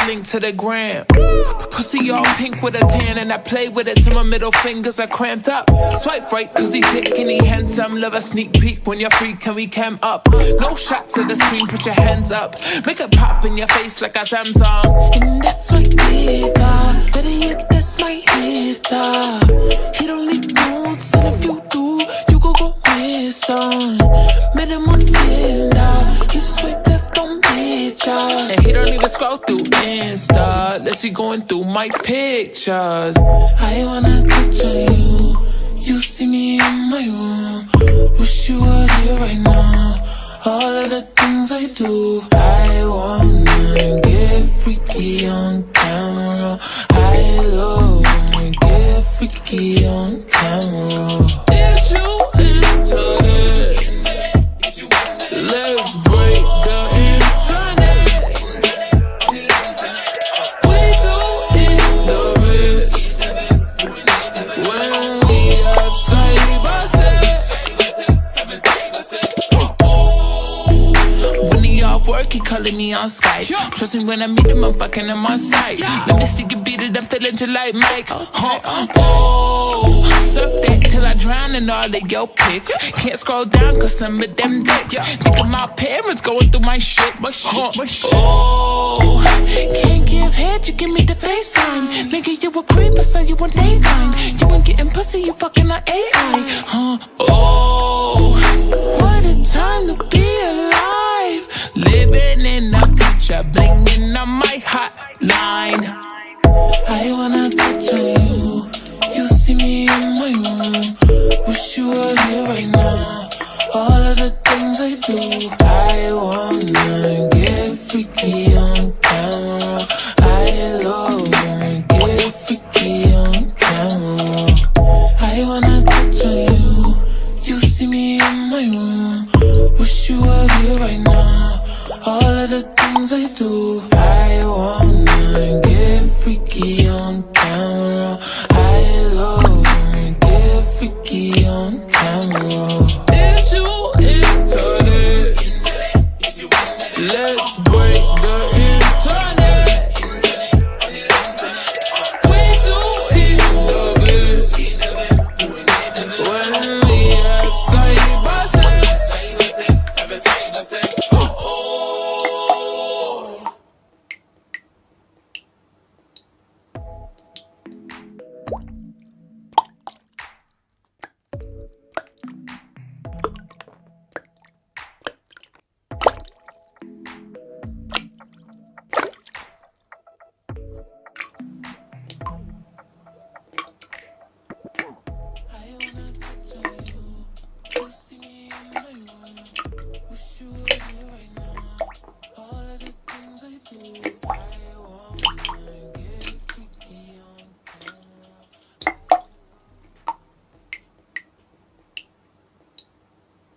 link to the gram. Pussy all pink with a tan, and I play with it till my middle fingers are cramped up. Swipe right, cause he thick and he handsome. Love a sneak peek when you're free, can we cam up? No shots of the screen, put your hands up. Make it pop in your face like a Samsung. And that's my nigga. Better yet, that's my hitter. He don't leave notes, and if you do, you go miss some. Met him on Tinder. He just swipe left on pictures. And he don't even scroll through Insta. Let's see going through my pictures. I wanna touch on you. You see me in my room. Wish you were here right now. All of the things I do, I wanna get freaky on camera. I love when we get freaky on camera. Is you into it? Let's break the internet. We do it when we outside by when he off work, he calling me on Skype. Trust me when I meet him, I'm fucking him on sight. Let me see you beat it, I'm feeling just like Mike. Oh, surf that till I drown in all of your pics. Can't scroll down cause some of them dicks. Think of my parents going through my shit. Oh, can't give head, you give me the FaceTime. Nigga, you a creep, I saw you on Daytime. You ain't getting pussy, you fucking on AI. Oh, what a time to be alive. Living in a picture, blinging on my hotline. I wanna touch on you. You see me in my room. Wish you were here right now. All of the things I do, I